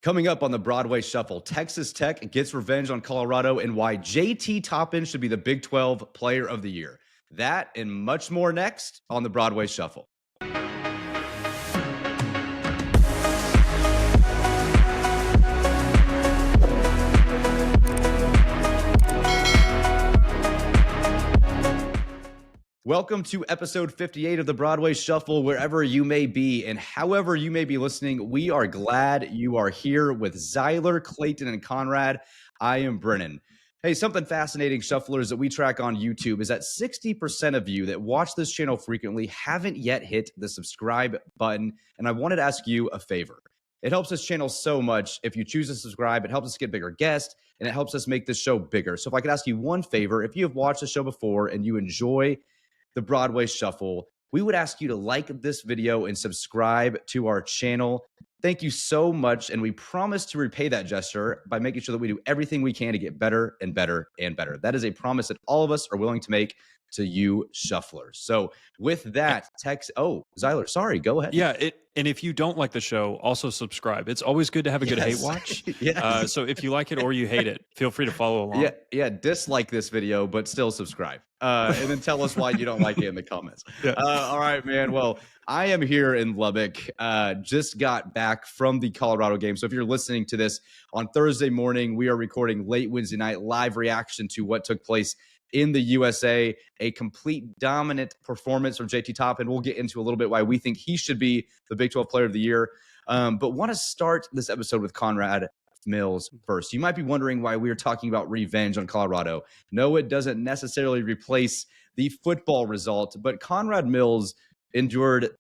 Coming up on the Broadway Shuffle, Texas Tech gets revenge on Colorado and why JT Toppin should be the Big 12 Player of the Year. That and much more next on the Broadway Shuffle. Welcome to episode 58 of the Broadway Shuffle, wherever you may be and however you may be listening. We are glad you are here with Zyler, Clayton, and Conrad. I am Brennan. Hey, something fascinating, shufflers, that we track on YouTube is that 60% of you that watch this channel frequently haven't yet hit the subscribe button. And I wanted to ask you a favor. It helps this channel so much. If you choose to subscribe, it helps us get bigger guests and it helps us make this show bigger. So if I could ask you one favor, if you have watched the show before and you enjoy the Broadway Shuffle, we would ask you to like this video and subscribe to our channel. Thank you so much. And we promise to repay that gesture by making sure that we do everything we can to get better and better and better. That is a promise that all of us are willing to make to you shufflers. So with that, Zyler, sorry, go ahead. Yeah, and if you don't like the show, also subscribe. It's always good to have a good hate watch. Yes. So if you like it or you hate it, feel free to follow along. Yeah, dislike this video, but still subscribe. And then tell us why you don't like it in the comments. Yeah. All right, man. Well, I am here in Lubbock. Just got back from the Colorado game. So if you're listening to this on Thursday morning, we are recording late Wednesday night live reaction to what took place in the USA. A complete dominant performance from JT Toppin. We'll get into a little bit why we think he should be the Big 12 Player of the Year. But want to start this episode with Conrad Mills first. You might be wondering why we are talking about revenge on Colorado. No, it doesn't necessarily replace the football result, but Conrad Mills endured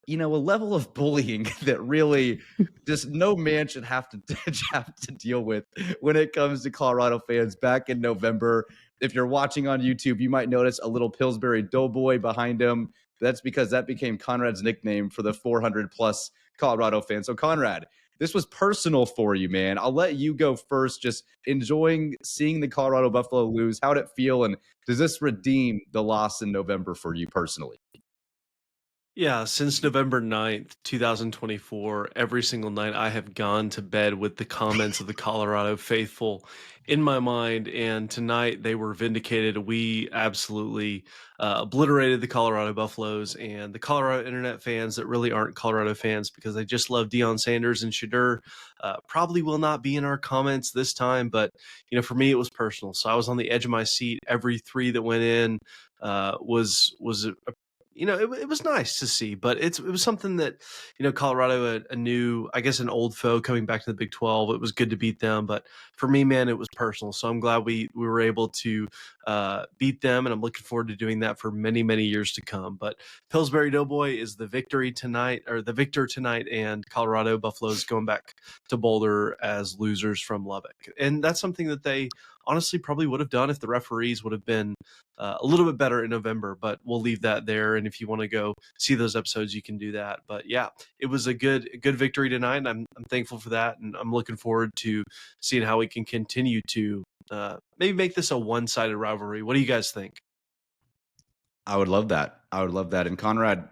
a level of bullying that really just no man should have to deal with when it comes to Colorado fans back in November. If you're watching on YouTube, you might notice a little Pillsbury Doughboy behind him. That's because that became Conrad's nickname for the 400 plus Colorado fans. So Conrad, this was personal for you, man. I'll let you go first. Just enjoying seeing the Colorado Buffalo lose. How'd it feel? And does this redeem the loss in November for you personally? Yeah, since November 9th, 2024, every single night I have gone to bed with the comments of the Colorado faithful in my mind. And tonight they were vindicated. We absolutely obliterated the Colorado Buffaloes and the Colorado internet fans that really aren't Colorado fans because they just love Deion Sanders and Shadur. Probably will not be in our comments this time. But, for me, it was personal. So I was on the edge of my seat. Every three that went in was it was nice to see, but it was something that, Colorado, a new, I guess, an old foe coming back to the Big 12. It was good to beat them. But for me, man, it was personal. So I'm glad we were able to beat them. And I'm looking forward to doing that for many, many years to come. But Pillsbury Doughboy is the victor tonight. And Colorado Buffaloes going back to Boulder as losers from Lubbock. And that's something that they honestly probably would have done if the referees would have been a little bit better in November, but we'll leave that there. And if you want to go see those episodes, you can do that. But yeah, it was a good victory tonight. And I'm thankful for that. And I'm looking forward to seeing how we can continue to maybe make this a one-sided rivalry. What do you guys think? I would love that. And Conrad,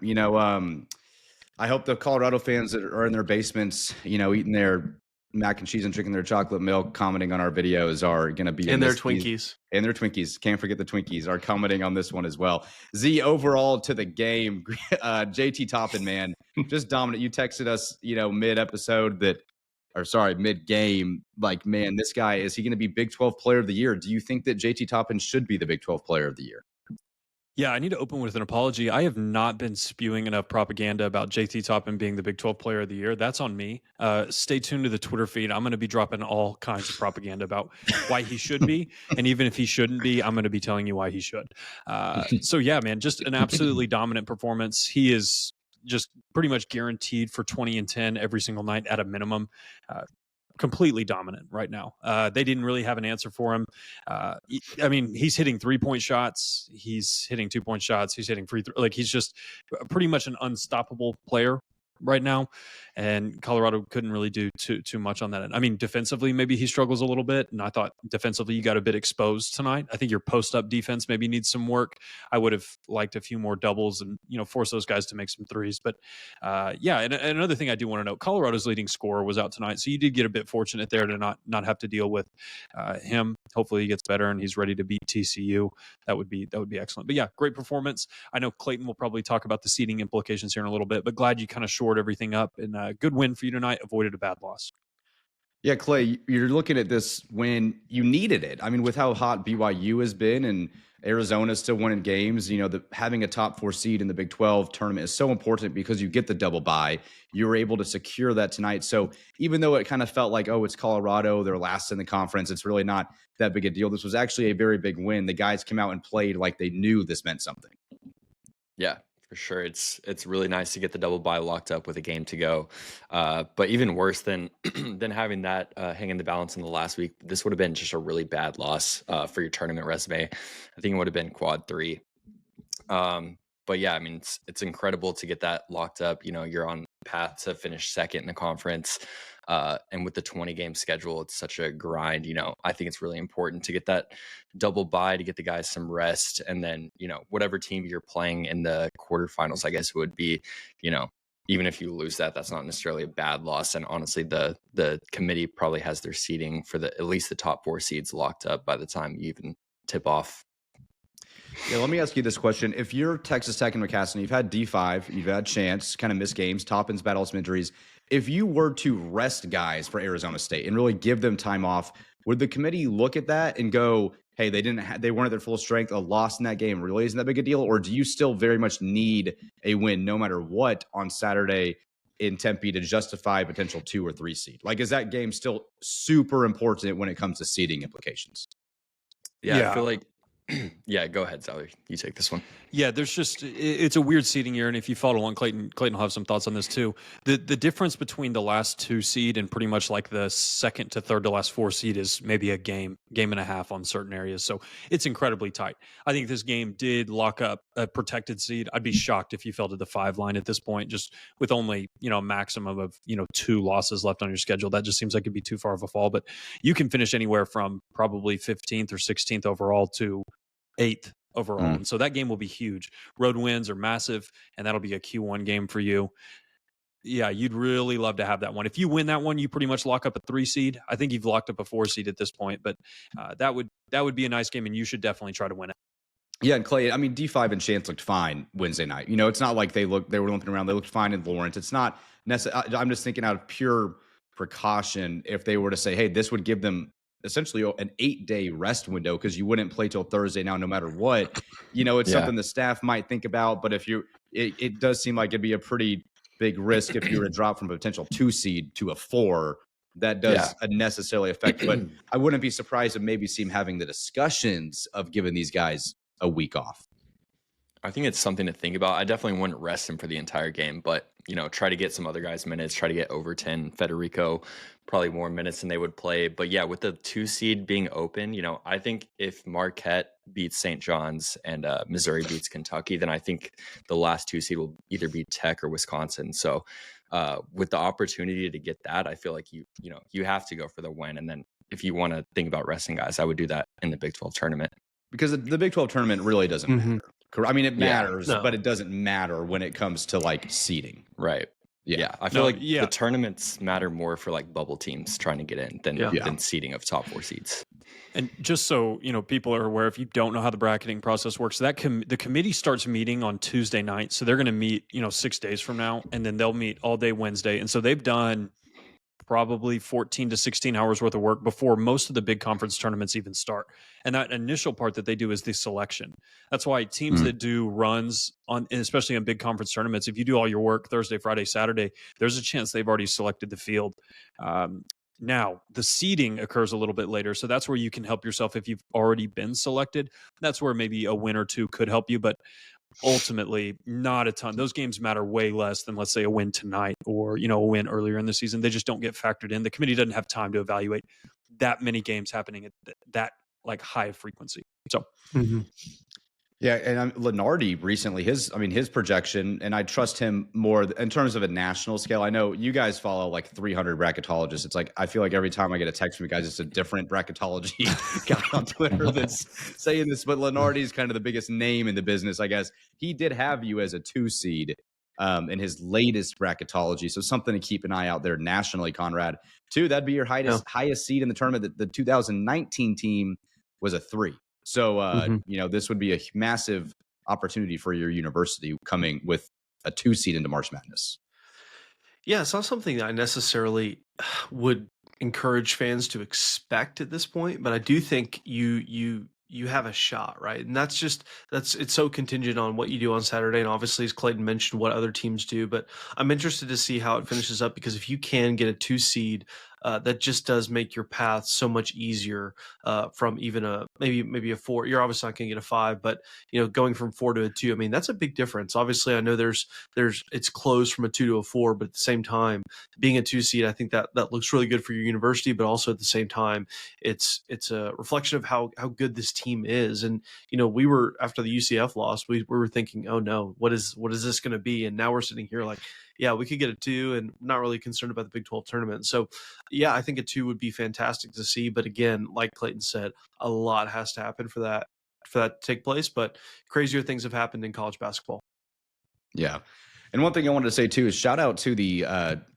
I hope the Colorado fans that are in their basements, eating their mac and cheese and drinking their chocolate milk, commenting on our videos are going to be and their Twinkies. And their Twinkies. Can't forget the Twinkies are commenting on this one as well. Z, overall to the game, JT Toppin, man, just dominant. You texted us, mid-game, like, man, this guy, is he going to be Big 12 Player of the Year? Do you think that JT Toppin should be the Big 12 Player of the Year? Yeah, I need to open with an apology. I have not been spewing enough propaganda about JT Toppin being the Big 12 Player of the Year. That's on me. Stay tuned to the Twitter feed. I'm going to be dropping all kinds of propaganda about why he should be. And even if he shouldn't be, I'm going to be telling you why he should. So yeah, man, just an absolutely dominant performance. He is just pretty much guaranteed for 20 and 10 every single night at a minimum. Completely dominant right now. They didn't really have an answer for him. He's hitting 3-point shots. He's hitting 2-point shots. He's hitting free throw. Like, he's just pretty much an unstoppable player right now. and Colorado couldn't really do too much on that end. I mean, defensively, maybe he struggles a little bit, and I thought defensively you got a bit exposed tonight. I think your post-up defense maybe needs some work. I would have liked a few more doubles and force those guys to make some threes. But yeah, and another thing I do want to note: Colorado's leading scorer was out tonight, so you did get a bit fortunate there to not have to deal with him. Hopefully, he gets better and he's ready to beat TCU. That would be excellent. But yeah, great performance. I know Clayton will probably talk about the seeding implications here in a little bit, but glad you kind of shored everything up, and good win for you tonight. Avoided a bad loss. Yeah, Clay, you're looking at this when you needed it. I mean, with how hot BYU has been and Arizona's still winning games, having a top 4 seed in the Big 12 tournament is so important because you get the double bye. You were able to secure that tonight. So even though it kind of felt like, oh, it's Colorado, they're last in the conference, it's really not that big a deal. This was actually a very big win. The guys came out and played like they knew this meant something. Yeah, for sure. It's really nice to get the double bye locked up with a game to go. But even worse than than having that hang in the balance in the last week, this would have been just a really bad loss for your tournament resume. I think it would have been quad 3. But yeah, I mean, it's incredible to get that locked up. You're on path to finish second in the conference. And with the 20-game schedule, it's such a grind. I think it's really important to get that double bye to get the guys some rest. And then, whatever team you're playing in the quarterfinals, I guess would be, even if you lose that's not necessarily a bad loss. And honestly, the committee probably has their seeding for at least the top 4 seeds locked up by the time you even tip off. Yeah, let me ask you this question. If you're Texas Tech and McCassin, you've had D5, you've had Chance, kind of miss games, Toppin's battled some injuries. If you were to rest guys for Arizona State and really give them time off, would the committee look at that and go, hey, they weren't at their full strength, a loss in that game really isn't that big a deal? Or do you still very much need a win no matter what on Saturday in Tempe to justify potential 2 or 3 seed? Like, is that game still super important when it comes to seeding implications? Yeah. I feel like yeah, go ahead, Zyler. You take this one. Yeah, it's a weird seeding year, and if you follow along, Clayton will have some thoughts on this too. The difference between the last 2 seed and pretty much like the second to third to last 4 seed is maybe a game and a half on certain areas. So it's incredibly tight. I think this game did lock up a protected seed. I'd be shocked if you fell to the 5 line at this point, just with only a maximum of 2 losses left on your schedule. That just seems like it'd be too far of a fall. But you can finish anywhere from probably 15th or 16th overall to 8th overall. And so that game will be huge. Road wins are massive, and that'll be a Q1 game for you. Yeah, you'd really love to have that one. If you win that one, you pretty much lock up a 3 seed. I think you've locked up a 4 seed at this point, but that would be a nice game, and you should definitely try to win it. Yeah, and Clay, I mean, D5 and Chance looked fine Wednesday night. It's not like they were limping around. They looked fine in Lawrence. It's not necessarily. I'm just thinking out of pure precaution if they were to say, hey, this would give them essentially an 8-day rest window because you wouldn't play till Thursday now, no matter what. It's something the staff might think about. But if it does seem like it'd be a pretty big risk if you were to drop from a potential 2 seed to a 4. That does necessarily affect. But I wouldn't be surprised if maybe see him having the discussions of giving these guys a week off. I think it's something to think about. I definitely wouldn't rest him for the entire game, but try to get some other guys minutes, try to get Overton, Federico, probably more minutes than they would play. But yeah, with the 2 seed being open, I think if Marquette beats St. John's and Missouri beats Kentucky, then I think the last 2 seed will either be Tech or Wisconsin. So with the opportunity to get that, I feel like you have to go for the win. And then if you want to think about resting guys, I would do that in the Big 12 tournament. Because the Big 12 tournament really doesn't matter. I mean, it matters, but it doesn't matter when it comes to like seeding. Right. Yeah. I feel the tournaments matter more for like bubble teams trying to get in than seeding of top 4 seeds. And just so people are aware, if you don't know how the bracketing process works, the committee starts meeting on Tuesday night. So they're going to meet 6 days from now, and then they'll meet all day Wednesday. And so they've done probably 14 to 16 hours worth of work before most of the big conference tournaments even start. And that initial part that they do is the selection. That's why teams that do runs on, especially in big conference tournaments, if you do all your work Thursday, Friday, Saturday, there's a chance they've already selected the field. Now, the seeding occurs a little bit later. So that's where you can help yourself if you've already been selected. That's where maybe a win or 2 could help you. But ultimately, not a ton. Those games matter way less than, let's say, a win tonight or, a win earlier in the season. They just don't get factored in. The committee doesn't have time to evaluate that many games happening at that like high frequency. So, Yeah, and Lenardi recently, his projection, and I trust him more in terms of a national scale. I know you guys follow like 300 bracketologists. It's like I feel like every time I get a text from you guys, it's a different bracketology guy on Twitter that's saying this. But Lenardi is kind of the biggest name in the business, I guess. He did have you as a 2 seed in his latest bracketology, so something to keep an eye out there nationally, Conrad. Two, that'd be your highest seed in the tournament. The 2019 team was a 3. So, this would be a massive opportunity for your university coming with a 2 seed into March Madness. Yeah, it's not something that I necessarily would encourage fans to expect at this point, but I do think you have a shot, right? And it's so contingent on what you do on Saturday, and obviously, as Clayton mentioned, what other teams do. But I'm interested to see how it finishes up, because if you can get a 2 seed, that just does make your path so much easier from even a maybe a 4. You're obviously not going to get a 5, but going from 4 to a 2, I mean, that's a big difference. Obviously, I know it's closed from a 2 to a 4, but at the same time, being a 2 seed, I think that looks really good for your university, but also at the same time, it's a reflection of how good this team is. And we were, after the UCF loss, we were thinking, oh no, what is this going to be? And now we're sitting here like, yeah, we could get a 2 and not really concerned about the Big 12 tournament. So yeah, I think a 2 would be fantastic to see. But again, like Clayton said, a lot has to happen for that to take place. But crazier things have happened in college basketball. Yeah. And one thing I wanted to say too is shout out to the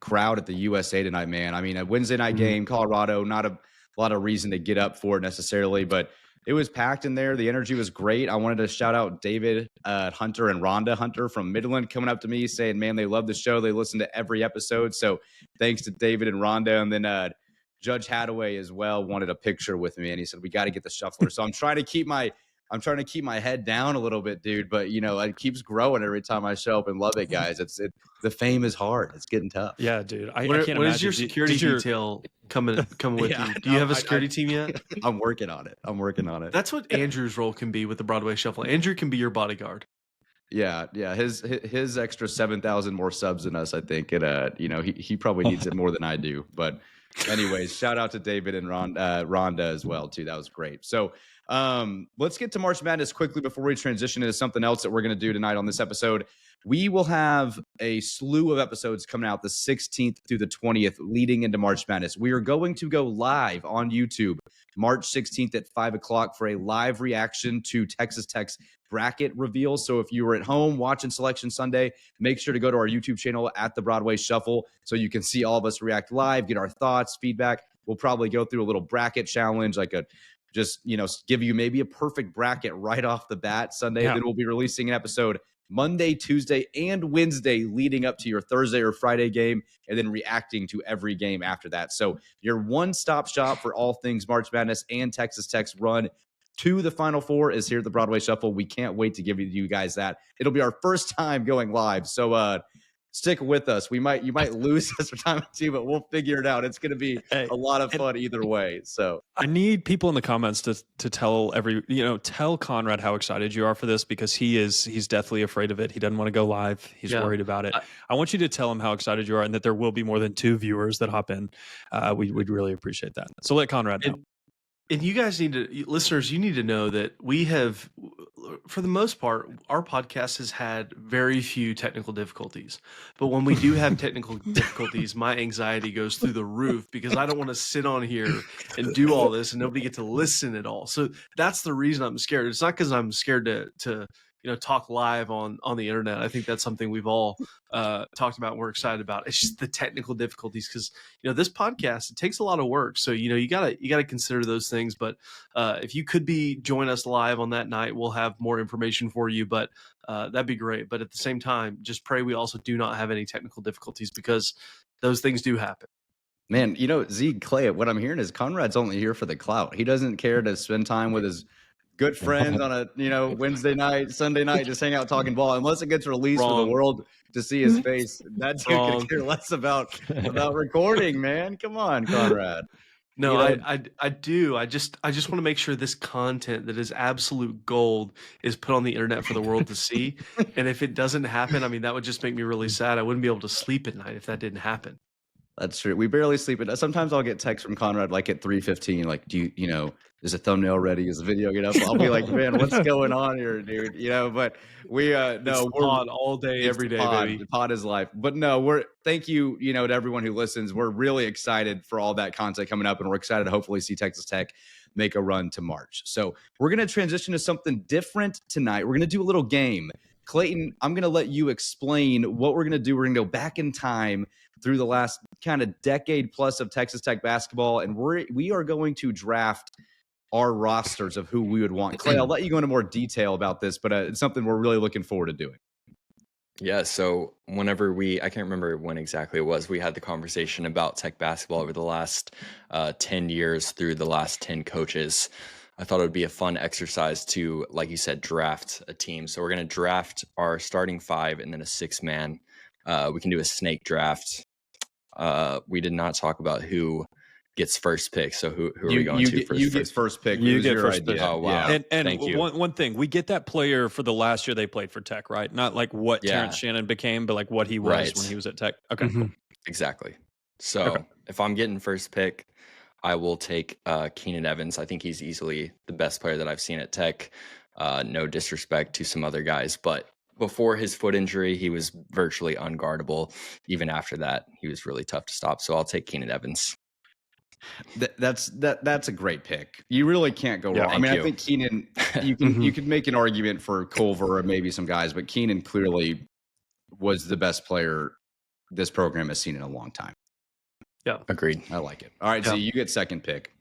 crowd at the USA tonight, man. I mean, a Wednesday night game, Colorado, not a lot of reason to get up for it necessarily, but it was packed in there. The energy was great. I wanted to shout out David Hunter and Rhonda Hunter from Midland coming up to me saying, man, they love the show. They listen to every episode. So thanks to David and Rhonda. And then Judge Hadaway as well wanted a picture with me. And he said, we got to get the shuffler. So I'm trying to keep my head down a little bit, dude. But it keeps growing every time I show up and love it, guys. The fame is hard. It's getting tough. Yeah, dude. I can't What imagine. is your security detail coming with Yeah, you? Do you have a security team yet? I'm working on it. That's what Andrew's role can be with the Broadway Shuffle. Andrew can be your bodyguard. Yeah. His extra 7,000 more subs than us, I think. And he probably needs it more than I do. But anyways, shout out to David and Rhonda as well too. That was great. So let's get to March Madness quickly before we transition into something else that we're going to do tonight on this episode. We will have a slew of episodes coming out the 16th through the 20th leading into March Madness. We are going to go live on YouTube March 16th at 5 o'clock for a live reaction to Texas Tech's bracket reveal. So if you were at home watching Selection Sunday, make sure to go to our YouTube channel at the Broadway Shuffle so you can see all of us react live, get our thoughts, feedback. We'll probably go through a little bracket challenge, like give you maybe a perfect bracket right off the bat Sunday. Yeah. Then we'll be releasing an episode Monday, Tuesday, and Wednesday leading up to your Thursday or Friday game, and then reacting to every game after that. So your one-stop shop for all things March Madness and Texas Tech's run to the Final Four is here at the Broadway Shuffle. We can't wait to give you guys that. It'll be our first time going live. So stick with us. You might lose us for time too, but we'll figure it out. It's going to be a lot of fun either way. So I need people in the comments to tell tell Conrad how excited you are for this, because he's deathly afraid of it. He doesn't want to go live. He's worried about it. I want you to tell him how excited you are and that there will be more than 2 viewers that hop in. We'd really appreciate that. So let Conrad know. And you guys listeners, you need to know that we have, for the most part, our podcast has had very few technical difficulties. But when we do have technical difficulties, my anxiety goes through the roof, because I don't want to sit on here and do all this and nobody get to listen at all. So that's the reason I'm scared. It's not because I'm scared to talk live on the internet. I think that's something we've all talked about and we're excited about. It's just the technical difficulties, because this podcast, it takes a lot of work. So you gotta consider those things. But if you could join us live on that night, we'll have more information for you. But that'd be great. But at the same time, just pray we also do not have any technical difficulties, because those things do happen. Man, Clay, what I'm hearing is Conrad's only here for the clout. He doesn't care to spend time with his good friends on a Wednesday night, Sunday night, just hang out talking ball. Unless it gets released for the world to see his face, that dude could care less about recording. Man, come on, Conrad. No, I do. I just want to make sure this content that is absolute gold is put on the internet for the world to see. And if it doesn't happen, I mean, that would just make me really sad. I wouldn't be able to sleep at night if that didn't happen. That's true. We barely sleep. Sometimes I'll get texts from Conrad like at 3:15, like, do you know, is a thumbnail ready? Is the video get up? I'll be like, man, what's going on here, dude? But we It's we're pod all day, it's every the day, pod. baby. The pod is life. But no, thank you, to everyone who listens. We're really excited for all that content coming up, and we're excited to hopefully see Texas Tech make a run to March. So we're gonna transition to something different tonight. We're gonna do a little game. Clayton, I'm gonna let you explain what we're gonna do. We're gonna go back in time through the last kind of decade plus of Texas Tech basketball, and we are going to draft our rosters of who we would want. Clay, I'll let you go into more detail about this, but it's something we're really looking forward to doing. Yeah, so whenever I can't remember when exactly it was, we had the conversation about Tech basketball over the last 10 years through the last 10 coaches. I thought it would be a fun exercise to, like you said, draft a team. So we're going to draft our starting 5 and then a 6-man. We can do a snake draft. We did not talk about who gets first pick. So who are we going to first? You get first pick. You It was get your first idea. pick. Oh, wow. Yeah. And Thank you. one thing, we get that player for the last year they played for Tech, right? Not like what Yeah. Terrence Shannon became, but like what he was Right. when he was at Tech. Okay, Mhm. cool. Exactly. So Okay. if I'm getting first pick, I will take Keenan Evans. I think he's easily the best player that I've seen at Tech. No disrespect to some other guys, but before his foot injury, he was virtually unguardable. Even after that, he was really tough to stop. So I'll take Keenan Evans. That's a great pick. You really can't go Yeah, wrong. I mean, thank I think Keenan, you Mhm. could make an argument for Culver and maybe some guys, but Keenan clearly was the best player this program has seen in a long time. Agreed. I like it. All right, Yeah. so you get second pick.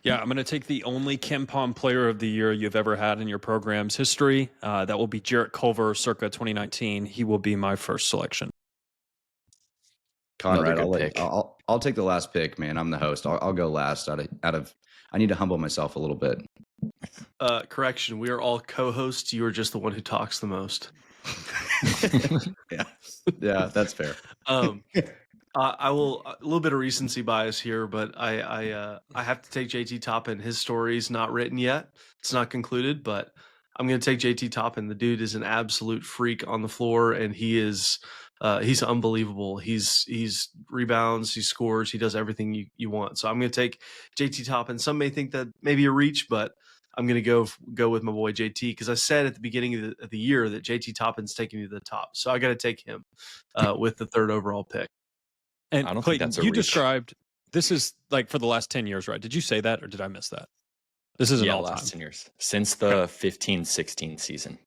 Yeah, I'm going to take the only Ken Pom player of the year you've ever had in your program's history. That will be Jarrett Culver, circa 2019. He will be my first selection. Conrad, Another good pick. I'll take the last pick, man. I'm the host. I'll go last out of. I need to humble myself a little bit. Correction, we are all co-hosts. You are just the one who talks the most. Yeah, that's fair. I will a little bit of recency bias here, but I have to take JT Toppin. His story's not written yet; it's not concluded, but I'm going to take JT Toppin. The dude is an absolute freak on the floor, and he's unbelievable. He's rebounds, he scores, he does everything you want. So I'm going to take JT Toppin. Some may think that maybe a reach, but I'm going to go with my boy JT because I said at the beginning of the year that JT Toppin's taking me to the top. So I got to take him with the 3rd overall pick. And I don't think Clayton, that's a you reach. described this is like for the last 10 years, right? Did you say that or did I miss that? This is an Yeah, all-time. last 10 years. Since the 15-16 season.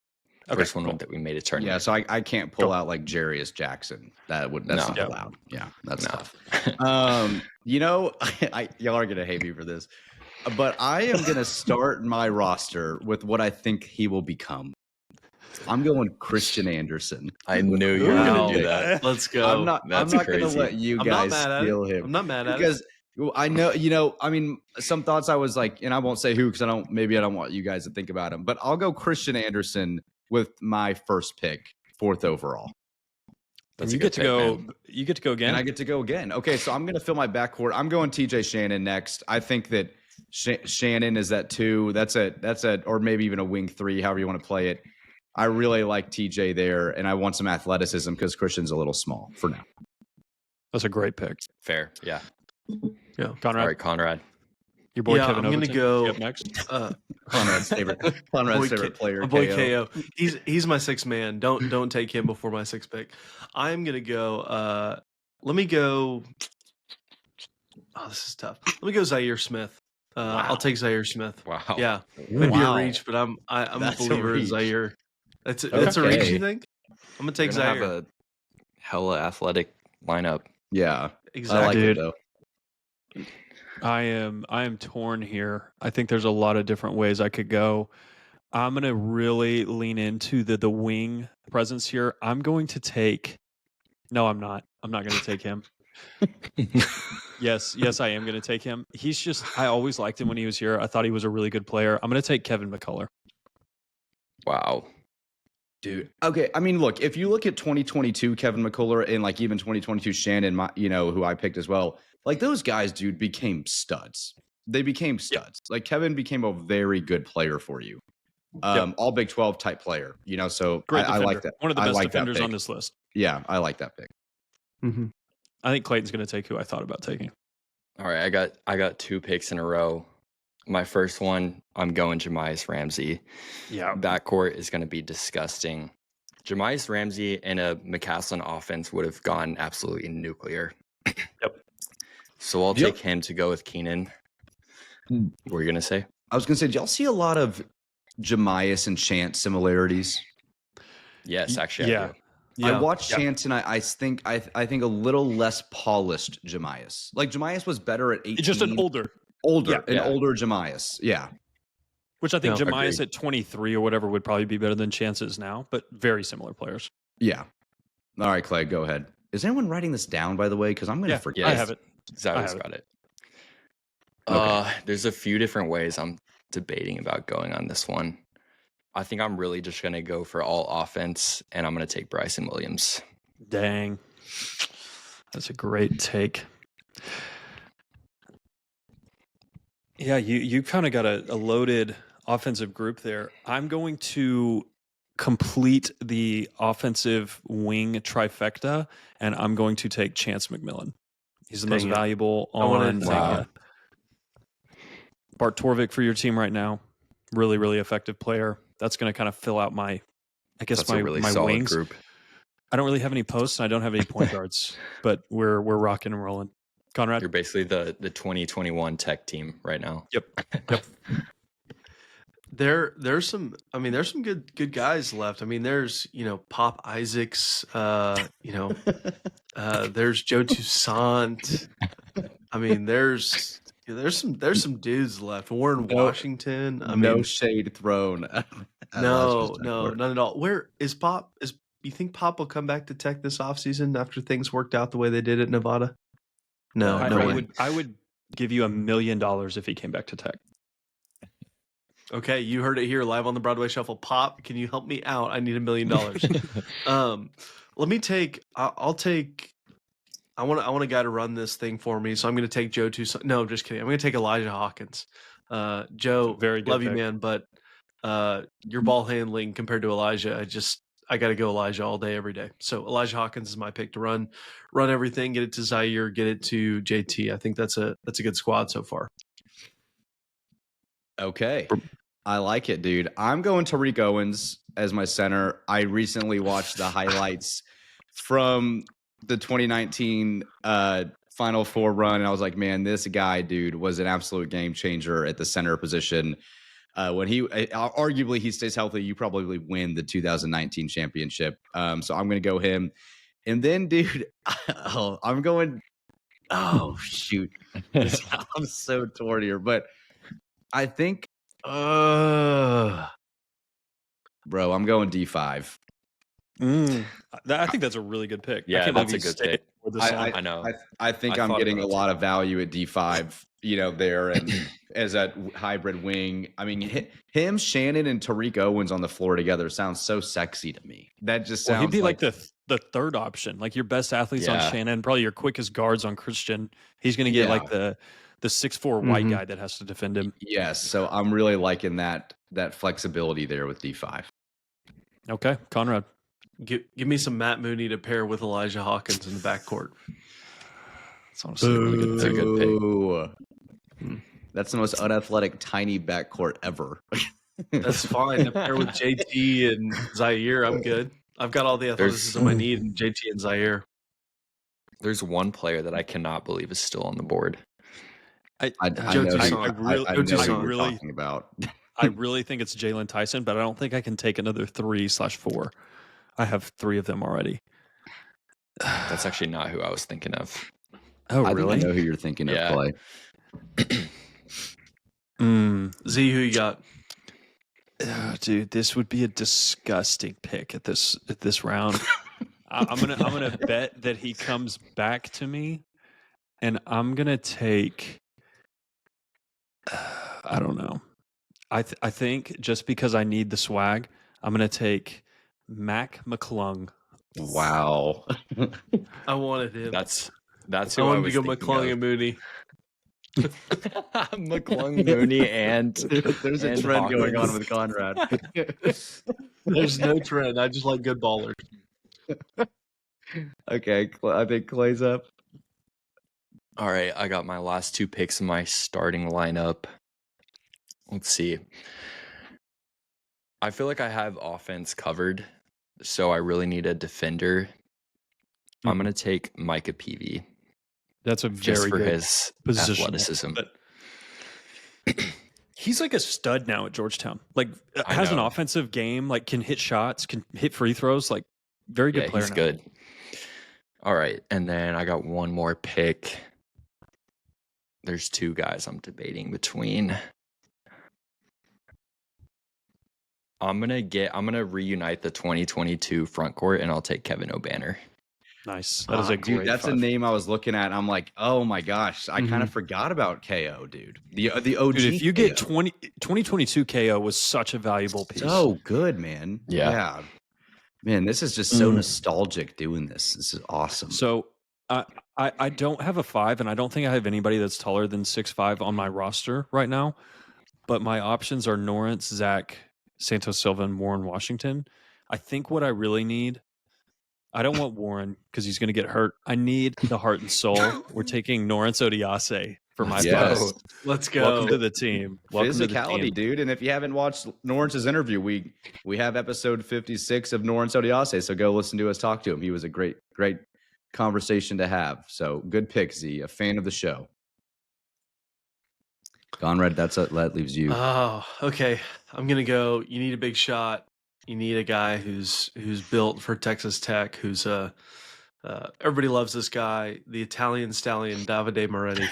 Okay, First one cool. that we made a tournament. Yeah, so I can't pull out like Jarius Jackson. That's No. not Yeah. allowed. Yeah, that's No. tough. Y'all are gonna hate me for this, but I am gonna start my roster with what I think he will become. I'm going Christian Anderson. I knew you were Wow. going to do that. Let's go. I'm not That's gonna crazy. let you I'm not guys mad at it. steal him. I'm not mad at it. Because I know, I mean, some thoughts I was like, and I won't say who because I don't want you guys to think about him, but I'll go Christian Anderson with my first pick, 4th overall. And That's you a get good to pick, go. man. You get to go again. And I get to go again. Okay, so I'm going to fill my backcourt. I'm going TJ Shannon next. I think that Shannon is at 2. That's or maybe even a wing 3, however you want to play it. I really like TJ there, and I want some athleticism because Christian's a little small for now. That's a great pick. Fair. Yeah. Yeah. Conrad, All right, Conrad. your boy Yeah, Kevin I'm gonna Overton, go- you up next. Conrad's favorite player. My boy KO. KO. He's my 6th man. Don't take him before my 6th pick. I'm gonna go. Let me go. Oh, this is tough. Let me go Zyler Smith. Wow. I'll take Zyler Smith. Wow. Yeah, maybe Wow. a reach, but I'm a That's a believer in reach. Zyler. That's a reach. Okay. You think? I'm gonna take We're gonna have Zyler. a hella athletic lineup. Yeah, Exactly. I like Dude. it though. I am torn here. I think there's a lot of different ways I could go. I'm going to really lean into the wing presence here. I'm going to take. No, I'm not. I'm not going to take him. Yes, I am going to take him. He's just. I always liked him when he was here. I thought he was a really good player. I'm going to take Kevin McCullough. Wow. Dude. Okay. I mean, look, if you look at 2022 Kevin McCullough and like even 2022 Shannon, who I picked as well, like those guys, dude, became studs. They became studs. Like Kevin became a very good player for you. All Big 12 type player, so Great I defender. like that. One of the I best like that defenders pick. on this list. Yeah, I like that pick. Mhm. I think Clayton's going to take who I thought about taking. All right, I got 2 picks in a row. My first one, I'm going Jamias Ramsey. Yeah. Backcourt is going to be disgusting. Jamias Ramsey and a McCaslin offense would have gone absolutely nuclear. Yep. So I'll take him to go with Keenan. What were you going to say? I was going to say, did y'all see a lot of Jamias and Chance similarities? Yes, actually, I do. I watched Chance, and I think a little less polished Jamias. Like Jamias was better at 18. Just an older older Jamias. Yeah. Which I think Jamias at 23 or whatever would probably be better than Chance's now, but very similar players. Yeah. All right, Clay, go ahead. Is anyone writing this down, by the way? Because I'm going to forget. Yes. I have it. Zyler's got it. Okay. There's a few different ways I'm debating about going on this one. I think I'm really just going to go for all offense, and I'm going to take Bryson Williams. Dang. That's a great take. Yeah, you kind of got a loaded offensive group there. I'm going to complete the offensive wing trifecta, and I'm going to take Chance McMillan. He's the most valuable on Bart Torvik for your team right now. Really, really effective player. That's going to kind of fill out my really my solid wings. group. I don't really have any posts, and I don't have any point guards, but we're rocking and rolling. Conrad, You're basically the 2021 tech team right now. Yep. There's some good guys left. I mean, there's Pop Isaacs, there's Joe Toussaint. I mean, there's some dudes left. Warren Washington. No shade thrown. No, none at all. Where is Pop? You think Pop will come back to Tech this offseason after things worked out the way they did at Nevada? No, I would give you $1 million if he came back to Tech. Okay, you heard it here live on the Broadway Shuffle. Pop, can you help me out? I need $1 million. Let me take. I'll take. I want a guy to run this thing for me, so I'm going to take Joe Toussaint. No, just kidding. I'm going to take Elijah Hawkins. Joe, very good love pick. you, man, but your ball handling compared to Elijah, I got to go Elijah all day, every day. So Elijah Hawkins is my pick to run everything, get it to Zaire, get it to JT. I think that's a good squad so far. Okay. I like it, dude. I'm going Tariq Owens as my center. I recently watched the highlights from the 2019 Final Four run, and I was like, man, this guy, dude, was an absolute game changer at the center position. When he arguably he stays healthy, you probably win the 2019 championship. So I'm going to go him. And then, dude, I'm going. Oh shoot, I'm so torn here, but I think, bro, I'm going D5. I think that's a really good pick. Yeah, that's a good pick. I know. I think I'm getting a lot of value at D5, there and as a hybrid wing. I mean, him, Shannon, and Tariq Owens on the floor together sounds so sexy to me. That just sounds he'd be like the third option, like your best athletes on Shannon, probably your quickest guards on Christian. He's going to get like the 6'4" white guy that has to defend him. Yes, so I'm really liking that flexibility there with D5. Okay, Conrad. Give me some Matt Mooney to pair with Elijah Hawkins in the backcourt. That's honestly a really good pick. That's the most unathletic, tiny backcourt ever. That's fine. To pair with JT and Zaire, I'm good. I've got all the athleticism I need in JT and Zaire. There's one player that I cannot believe is still on the board. I know who you're talking about. I really think it's Jalen Tyson, but I don't think I can take another 3/4. I have 3 of them already. That's actually not who I was thinking of. Oh, I really? think I know who you're thinking of, Clay. Z, who you got? Dude, this would be a disgusting pick at this round. I'm gonna bet that he comes back to me, and I'm gonna take. I don't know. I think just because I need the swag, I'm gonna take Mac McClung. Wow. I wanted him. That's I who I wanted was to go thinking McClung of. and Mooney. McClung, Mooney, and there's a trend going on with Conrad. There's no trend. I just like good ballers. Okay, I think Clay's up. All right, I got my last 2 picks in my starting lineup. Let's see. I feel like I have offense covered, so I really need a defender. I'm going to take Micah Peavy That's a just very for good his positional. athleticism. But he's like a stud now at Georgetown. Like I has an know. offensive game, like can hit shots, can hit free throws, like very good Yeah, player he's now. good. All right, and then I got one more pick. There's 2 guys I'm debating between. I'm gonna reunite the 2022 front court, and I'll take Kevin O'Banner. Nice. That is a Dude, great that's a 5. name I was looking at. And I'm like, oh my gosh, I kind of forgot about KO, dude. The OG. Dude, if you get KO. 2022 KO was such a valuable piece. So good, man. Yeah. Man, this is just so nostalgic doing this. This is awesome. So I don't have a 5, and I don't think I have anybody that's taller than 6'5" on my roster right now. But my options are Norrance, Zach, Santos Silva, and Warren Washington. I think what I really need, I don't want Warren because he's going to get hurt. I need the heart and soul. We're taking Norrance Odiase for my Yes. 5. Let's go. Welcome to the team. Welcome to the Physicality, team. dude. And if you haven't watched Norrance's interview, we have episode 56 of Norrance Odiase. So go listen to us talk to him. He was a great conversation to have. So good pick, Z. A fan of the show. Conrad, that leaves you. Oh, okay. I'm gonna go. You need a big shot. You need a guy who's built for Texas Tech. Who's everybody loves this guy, the Italian stallion Davide Moretti.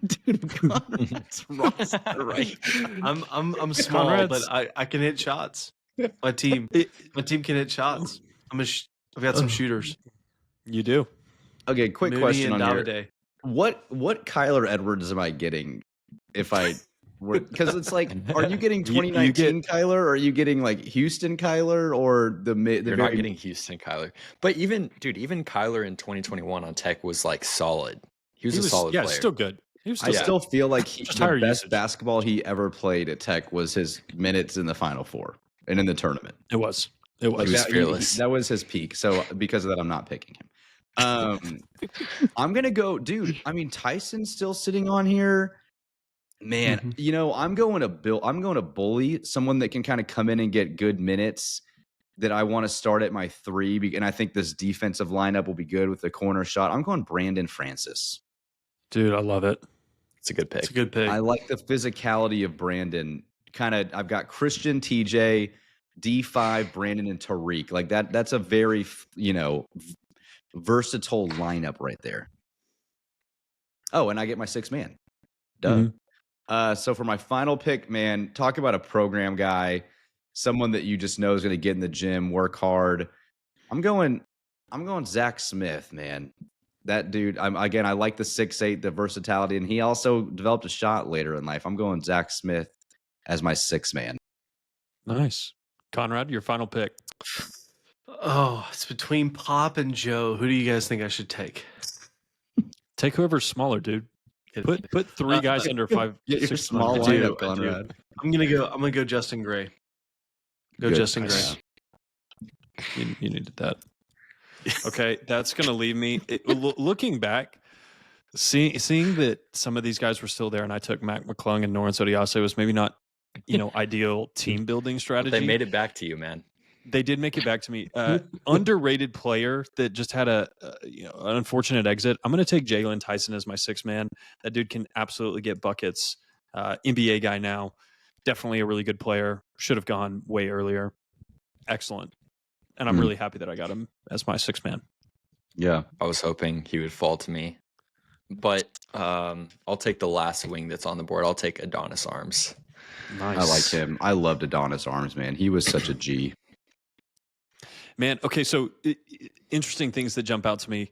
Dude, Conrad's roster, right? I'm small, Conrad's- but I can hit shots. My team can hit shots. I've got some shooters. You do. Okay, quick Moody question and on here. Davide. What Kyler Edwards am I getting if I were, because it's like, are you getting 2019 Kyler, or are you getting like Houston Kyler, or the You're not getting Houston Kyler. But even Kyler in 2021 on Tech was like solid. He was a solid player. still good. He was I still feel like Just the higher best usage. basketball he ever played at Tech was his minutes in the Final Four and in the tournament. It was. Like He was that, fearless. that was his peak. So because of that, I'm not picking him. I'm gonna go, dude. I mean, Tyson's still sitting on here. Man, I'm going to bully someone that can kind of come in and get good minutes that I want to start at my 3. And I think this defensive lineup will be good with the corner shot. I'm going Brandon Francis. Dude, I love it. It's a good pick. It's a good pick. I like the physicality of Brandon. I've got Christian, TJ, D5, Brandon, and Tariq. Like that's a very, versatile lineup right there. Oh, and I get my 6th man. Duh. So for my final pick, man, talk about a program guy, someone that you just know is going to get in the gym, work hard. I'm going Zach Smith, man. That dude, I like the 6'8", the versatility, and he also developed a shot later in life. I'm going Zach Smith as my 6th man. Nice. Conrad, your final pick. Oh, it's between Pop and Joe. Who do you guys think I should take? Take whoever's smaller, dude. Put 3 guys under 5. Get your 6 small months. lineup, I do. Conrad. I'm gonna go Justin Gray. Good. Justin Gray. Yeah. You needed that. Okay, that's going to leave me looking back, seeing that some of these guys were still there, and I took Mac McClung and Norrance Odiase was maybe not, ideal team building strategy. They made it back to you, man. They did make it back to me. Underrated player that just had an unfortunate exit. I'm going to take Jalen Tyson as my 6th man. That dude can absolutely get buckets. NBA guy now. Definitely a really good player. Should have gone way earlier. Excellent. And I'm really happy that I got him as my 6th man. Yeah. I was hoping he would fall to me. But I'll take the last wing that's on the board. I'll take Adonis Arms. Nice. I like him. I loved Adonis Arms, man. He was such a G. Man, okay, so interesting things that jump out to me.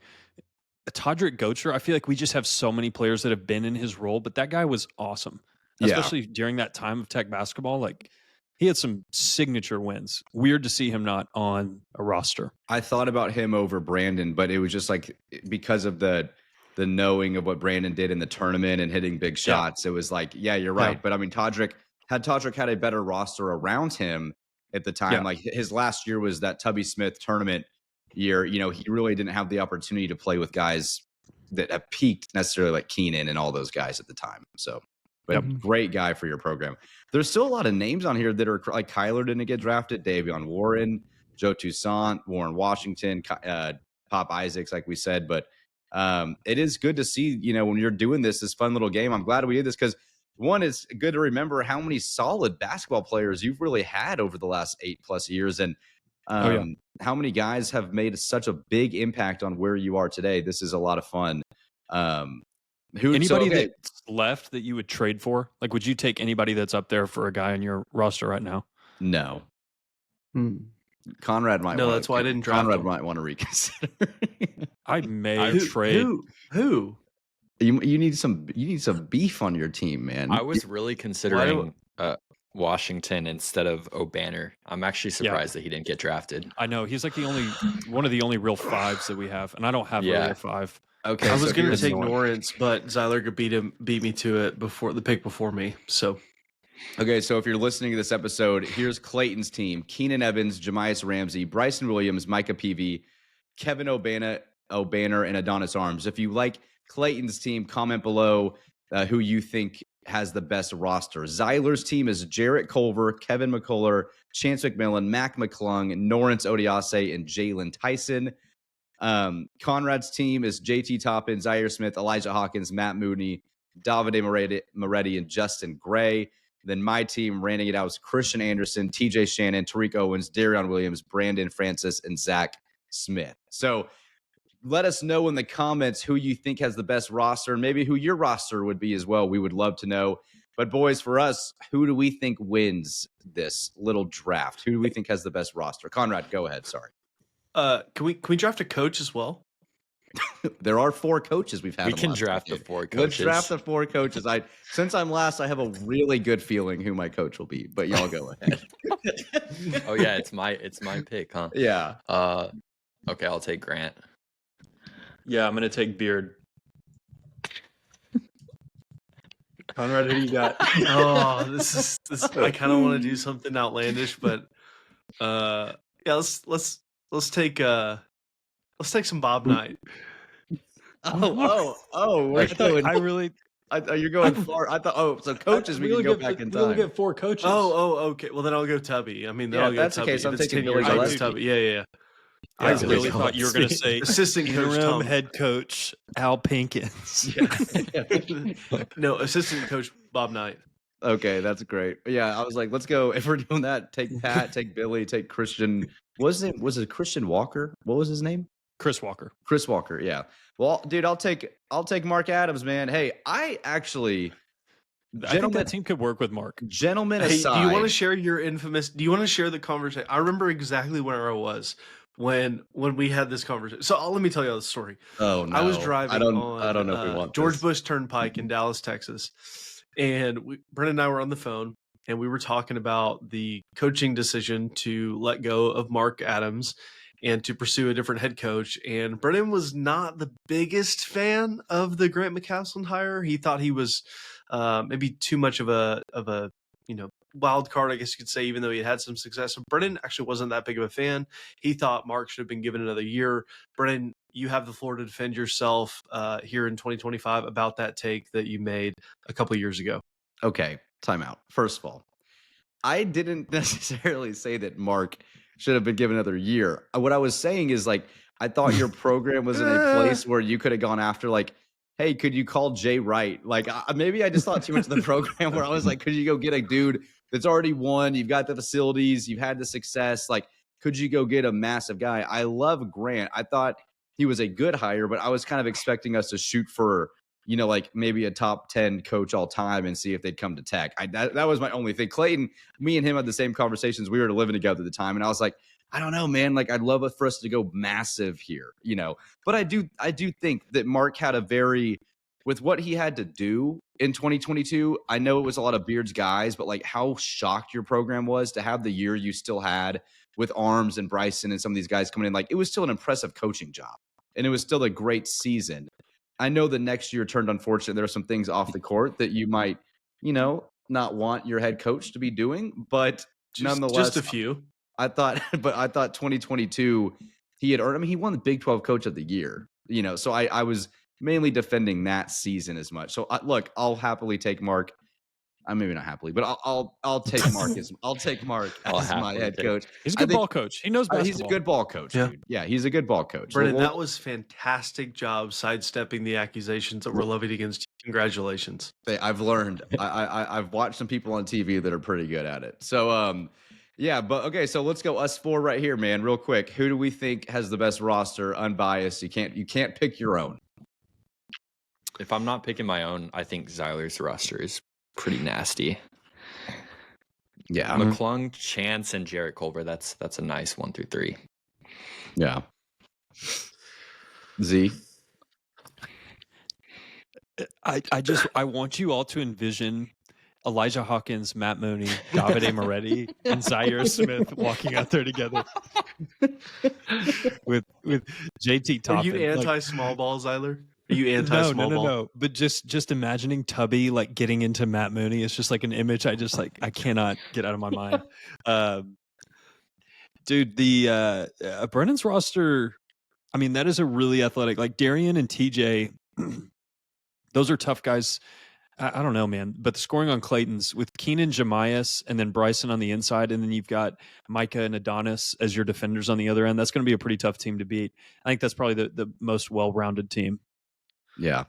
Todrick Gocher, I feel like we just have so many players that have been in his role, but that guy was awesome. Especially during that time of Tech basketball. Like, he had some signature wins. Weird to see him not on a roster. I thought about him over Brandon, but it was just like because of the knowing of what Brandon did in the tournament and hitting big shots. It was like, yeah, you're right. Yeah. But I mean, Todrick had a better roster around him at the time. Yeah. Like his last year was that Tubby Smith tournament year. He really didn't have the opportunity to play with guys that have peaked necessarily like Keenan and all those guys at the time. So, but a great guy for your program. There's still a lot of names on here that are like Kyler didn't get drafted, Davion Warren, Joe Toussaint, Warren Washington, Pop Isaacs, like we said. But it is good to see, when you're doing this fun little game. I'm glad we did this because one, it's good to remember how many solid basketball players you've really had over the last 8+ years. And how many guys have made such a big impact on where you are today. This is a lot of fun. Anybody that's left that you would trade for? Like, would you take anybody that's up there for a guy on your roster right now? No. Conrad might. No, that's why I didn't draft Conrad him. might want to reconsider. I may trade. Who? You need some beef on your team, man. I was really considering Washington instead of O'Banner. I'm actually surprised that he didn't get drafted. I know he's like one of the only real fives that we have, and I don't have a real five. Okay, I was going to take Lawrence, but Zyler beat me to it before the pick before me. So, okay, so if you're listening to this episode, here's Clayton's team: Keenan Evans, Jamias Ramsey, Bryson Williams, Micah Peavy, Kevin O'Banner, and Adonis Arms. If you like Clayton's team, comment below who you think has the best roster. Zyler's team is Jarrett Culver, Kevin McCullough, Chance McMillan, Mac McClung, Norrance Odiase, and Jalen Tyson. Conrad's team is JT Toppin, Zaire Smith, Elijah Hawkins, Matt Mooney, Davide Moretti, and Justin Gray. Then my team, rounding it out, is Christian Anderson, TJ Shannon, Tariq Owens, Darion Williams, Brandon Francis, and Zach Smith. So let us know in the comments who you think has the best roster and maybe who your roster would be as well. We would love to know. But boys, for us, who do we think wins this little draft? Who do we think has the best roster? Conrad, go ahead. Sorry. Can we draft a coach as well? There are 4 coaches we've had. We can draft the 4 coaches. Let's draft the 4 coaches. Since I'm last, I have a really good feeling who my coach will be. But y'all go ahead. Oh yeah, it's my pick, huh? Yeah. Okay, I'll take Grant. Yeah, I'm gonna take Beard. Conrad, who do you got? Oh, this. I kind of want to do something outlandish, but yeah, let's take some Bob Knight. You're going far. I thought. So coaches, we can go back in time. We'll get 4 coaches. Okay. Well, then I'll go Tubby. I mean, I'll go that's Tubby. okay. So I'm It's taking 10 years, Billy I'll go Gillespie. Tubby. Yeah. I really thought you were going to say assistant coach interim Tom. head coach Al Pinkins. No, assistant coach Bob Knight. Okay, that's great. Yeah, I was like, let's go. If we're doing that, take Pat, take Billy, take Christian. Was it Christian Walker? What was his name? Chris Walker. Chris Walker. Yeah. Well, dude, I'll take Mark Adams, man. Hey, I think that team could work with Mark. Gentlemen Hey, aside, do you want to share your infamous? Do you want to share the conversation? I remember exactly where I was when we had this conversation. So let me tell you the story. Oh no, I was driving. I don't know if we want George this. Bush Turnpike in Dallas, Texas, and Brennan and I were on the phone, and we were talking about the coaching decision to let go of Mark Adams and to pursue a different head coach. And Brennan was not the biggest fan of the Grant McCaslin hire. He thought he was maybe too much of a wild card, I guess you could say, even though he had some success. So Brennan actually wasn't that big of a fan. He thought Mark should have been given another year. Brennan, you have the floor to defend yourself here in 2025 about that take that you made a couple of years ago. Okay, timeout. First of all, I didn't necessarily say that Mark should have been given another year. What I was saying is, like, I thought your program was in a place where you could have gone after, like, hey, could you call Jay Wright? Like, maybe I just thought too much of the program where I was like, could you go get a dude that's already won? You've got the facilities. You've had the success. Like, could you go get a massive guy? I love Grant. I thought he was a good hire, but I was kind of expecting us to shoot for, like maybe a top 10 coach all time and see if they'd come to Tech. That was my only thing. Clayton, me and him had the same conversations. We were living together at the time. And I was like, I don't know, man. Like, I'd love it for us to go massive here, But I do think that Mark had with what he had to do in 2022. I know it was a lot of Beard's guys, but like how shocked your program was to have the year you still had with Arms and Bryson and some of these guys coming in. Like, it was still an impressive coaching job, and it was still a great season. I know the next year turned unfortunate. There are some things off the court that you might, not want your head coach to be doing, but nonetheless, just a few. I thought 2022 he had earned. I mean, he won the Big 12 Coach of the Year. So I was mainly defending that season as much. So look, I'll happily take Mark. Maybe not happily, but I'll take Mark as my head coach. He's a good ball coach. He knows basketball. He's a good ball coach, dude. Yeah, he's a good ball coach. Brennan, that was fantastic job sidestepping the accusations that were levied against you. Congratulations. I've learned. I've watched some people on TV that are pretty good at it. So yeah, but okay, so let's go us four right here, man, real quick. Who do we think has the best roster, unbiased? You can't pick your own. If I'm not picking my own, I think Zyler's roster is pretty nasty. Yeah. McClung, Chance, and Jarrett Culver. That's a nice 1 through 3. Yeah. Z. I want you all to envision Elijah Hawkins, Matt Mooney, Davide Moretti, and Zaire Smith walking out there together with JT Toppin. Are you anti-small ball, Zyler? Are you anti-small ball? No. But just imagining Tubby like getting into Matt Mooney, it's just like an image I cannot get out of my mind. Dude, the Brennan's roster, I mean, that is a really athletic, like Darian and TJ, those are tough guys. I don't know, man. But the scoring on Clayton's with Keenan, Jamias, and then Bryson on the inside, and then you've got Micah and Adonis as your defenders on the other end. That's going to be a pretty tough team to beat. I think that's probably the most well-rounded team. Yeah.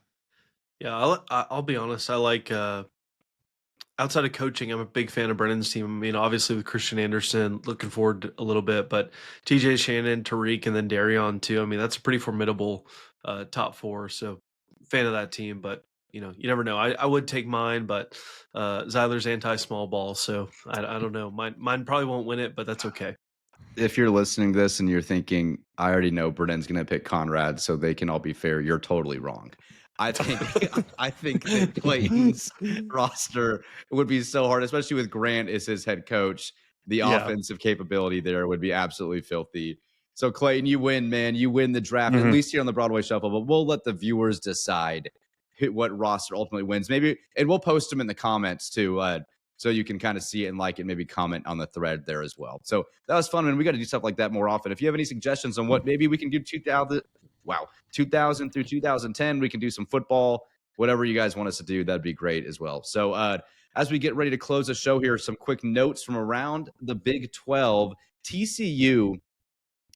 Yeah, I'll be honest. I like outside of coaching, I'm a big fan of Brennan's team. I mean, obviously with Christian Anderson, looking forward a little bit, but TJ, Shannon, Tariq, and then Darion too. I mean, that's a pretty formidable top 4. So fan of that team, but you never know. I would take mine, but Zyler's anti-small ball, so I don't know. Mine probably won't win it, but that's okay. If you're listening to this and you're thinking, I already know Brennan's going to pick Conrad, so they can all be fair, you're totally wrong. I think that Clayton's roster would be so hard, especially with Grant as his head coach. The offensive capability there would be absolutely filthy. So Clayton, you win, man. You win the draft, at least here on the Broadway Shuffle, but we'll let the viewers decide what roster ultimately wins. Maybe, and we'll post them in the comments too, so you can kind of see it and like it, maybe comment on the thread there as well. So that was fun, and we got to do stuff like that more often. If you have any suggestions on what maybe we can do 2000 through 2010, we can do some football, whatever you guys want us to do, that'd be great as well. So as we get ready to close the show here, some quick notes from around the Big 12. TCU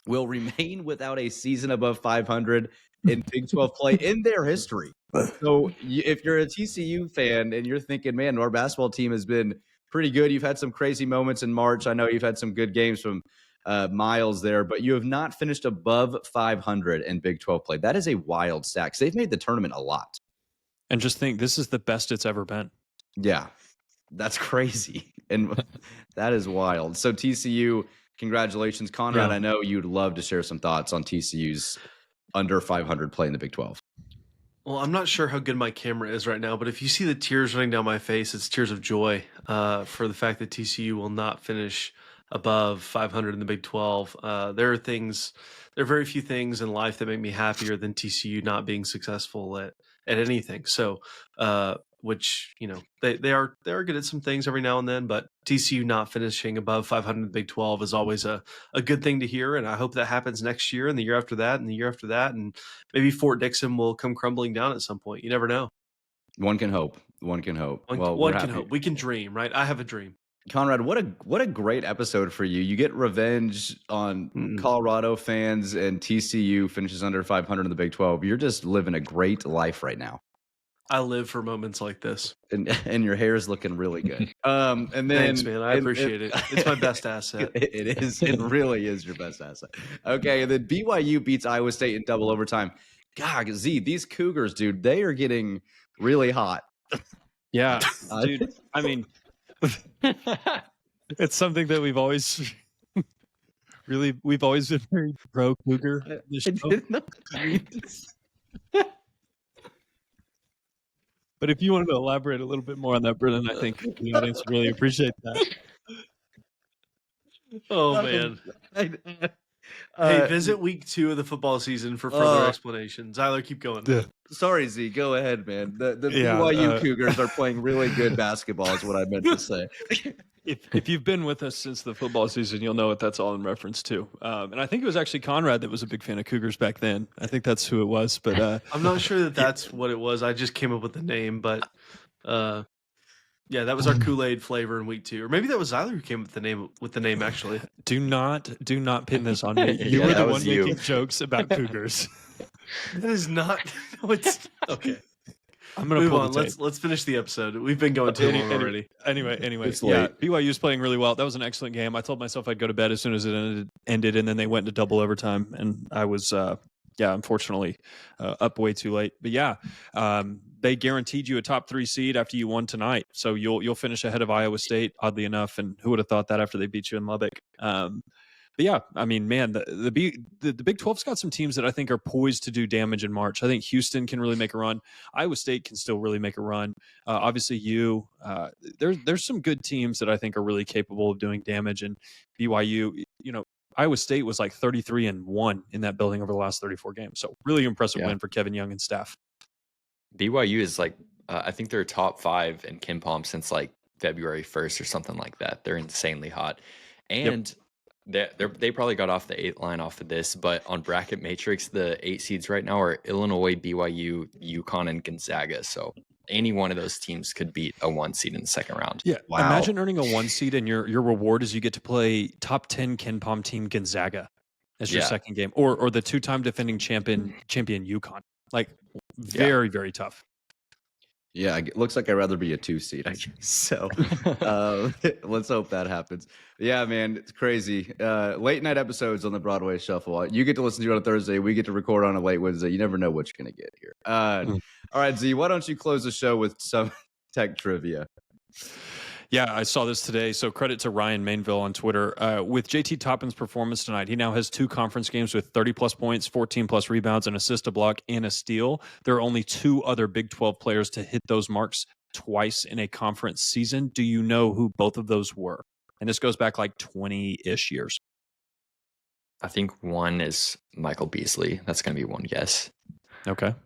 will remain without a season above 500 in Big 12 play in their history. So if you're a TCU fan and you're thinking, man, our basketball team has been pretty good. You've had some crazy moments in March. I know you've had some good games from Miles there, but you have not finished above 500 in Big 12 play. That is a wild stat. They've made the tournament a lot. And just think, this is the best it's ever been. Yeah, that's crazy. And that is wild. So TCU, congratulations. Conrad, I know you'd love to share some thoughts on TCU's under 500 play in the Big 12. Well, I'm not sure how good my camera is right now, but if you see the tears running down my face, it's tears of joy for the fact that TCU will not finish above 500 in the Big 12. There are very few things in life that make me happier than TCU not being successful at anything. So, which, they are good at some things every now and then, but TCU not finishing above 500 in the Big 12 is always a good thing to hear. And I hope that happens next year and the year after that and the year after that. And maybe Fort Dixon will come crumbling down at some point. You never know. One can hope. One can hope. One can hope. We can dream, right? I have a dream. Conrad, what a great episode for you. You get revenge on Colorado fans, and TCU finishes under 500 in the Big 12. You're just living a great life right now. I live for moments like this. And your hair is looking really good. And then thanks, man. I appreciate it. It's my best asset. It is. It really is your best asset. Okay, and then BYU beats Iowa State in double overtime. God, Z, these Cougars, dude, they are getting really hot. Yeah, dude. I mean, it's something that we've always been very pro Cougar. But if you wanted to elaborate a little bit more on that, Brennan, I think the audience would really appreciate that. Oh, man. Hey, visit week 2 of the football season for further explanation. Zyler, keep going. Sorry, Z. Go ahead, man. The BYU Cougars are playing really good basketball is what I meant to say. If you've been with us since the football season, you'll know what that's all in reference to. And I think it was actually Conrad that was a big fan of Cougars back then. I think that's who it was. But I'm not sure that that's what it was. I just came up with the name, but yeah, that was our Kool-Aid flavor in week 2, or maybe that was Zyler who came up with the name. Actually, do not pin this on me. You Yeah, were that the was one you. making jokes about Cougars. that is not. No, it's okay. I'm gonna Move pull on. the tape. Let's finish the episode. We've been going too long already. Anyway, It's yeah, late. BYU's playing really well. That was an excellent game. I told myself I'd go to bed as soon as it ended, and then they went into double overtime, and I was, unfortunately, up way too late. But yeah, they guaranteed you a top 3 seed after you won tonight, so you'll finish ahead of Iowa State, oddly enough. And who would have thought that after they beat you in Lubbock? But yeah, I mean, man, the Big 12's got some teams that I think are poised to do damage in March. I think Houston can really make a run. Iowa State can still really make a run. Obviously, there's some good teams that I think are really capable of doing damage. And BYU, Iowa State was like 33-1 in that building over the last 34 games. So really impressive win for Kevin Young and staff. BYU is like, I think they're top 5 in KenPom since like February 1st or something like that. They're insanely hot. And they probably got off the 8 line off of this, but on Bracket Matrix, the 8 seeds right now are Illinois, BYU, UConn, and Gonzaga. So any one of those teams could beat a 1 seed in the second round. Yeah, Wow. Imagine earning a 1 seed and your reward is you get to play top 10 KenPom team Gonzaga as your second game, or the 2-time defending champion UConn. Like very, very tough. Yeah, it looks like I'd rather be a 2 seed, I guess. So let's hope that happens. Yeah, man, it's crazy. Late night episodes on the Broadway Shuffle. You get to listen to it on a Thursday. We get to record on a late Wednesday. You never know what you're going to get here. All right, Z, why don't you close the show with some tech trivia? Yeah, I saw this today. So credit to Ryan Mainville on Twitter. With JT Toppin's performance tonight, he now has 2 conference games with 30-plus points, 14-plus rebounds, an assist, a block, and a steal. There are only 2 other Big 12 players to hit those marks twice in a conference season. Do you know who both of those were? And this goes back like 20-ish years. I think one is Michael Beasley. That's going to be one guess. Okay.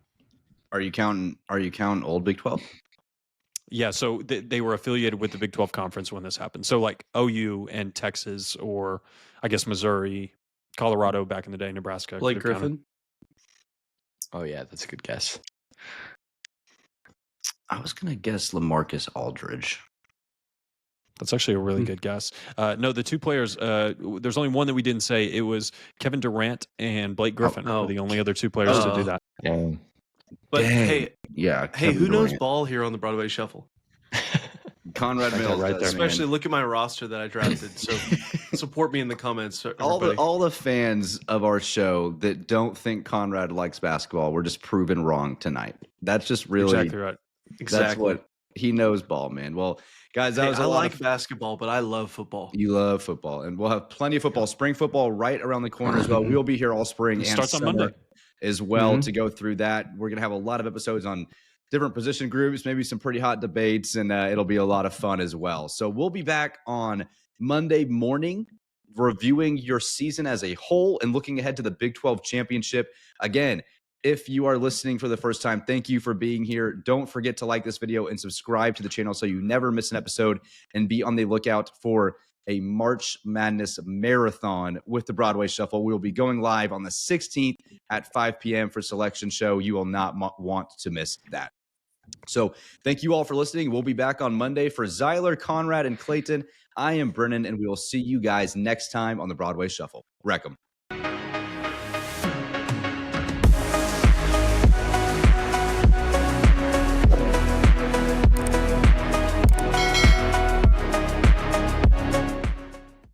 Are you counting old Big 12? Yeah, so they were affiliated with the Big 12 conference when this happened. So like OU and Texas, or I guess Missouri, Colorado back in the day, Nebraska. Blake Griffin. Oh yeah, that's a good guess. I was going to guess LaMarcus Aldridge. That's actually a really good guess. No, the 2 players, there's only one that we didn't say. It was Kevin Durant and Blake Griffin were the only other 2 players to do that. Yeah. But Dang. Hey, Kevin who knows Durant. ball here on the Broadway Shuffle? Conrad Mills right does, there. Especially man. look at my roster that I drafted. So support me in the comments. All the fans of our show that don't think Conrad likes basketball were just proven wrong tonight. That's just really Exactly right. That's what he knows, ball, man. Well, guys, that was a I lot like of basketball, but I love football. You love football, and we'll have plenty of football. Spring football right around the corner as well. We'll be here all spring It and starts on summer Monday as well to go through that. We're gonna have a lot of episodes on different position groups, maybe some pretty hot debates, and it'll be a lot of fun as well. So we'll be back on Monday morning, reviewing your season as a whole and looking ahead to the Big 12 championship. Again, if you are listening for the first time, thank you for being here. Don't forget to like this video and subscribe to the channel so you never miss an episode, and be on the lookout for a March Madness marathon with the Broadway Shuffle. We will be going live on the 16th at 5 p.m. for Selection Show. You will not want to miss that. So thank you all for listening. We'll be back on Monday. For Zyler, Conrad, and Clayton, I am Brennan, and we will see you guys next time on the Broadway Shuffle. Wreck 'em.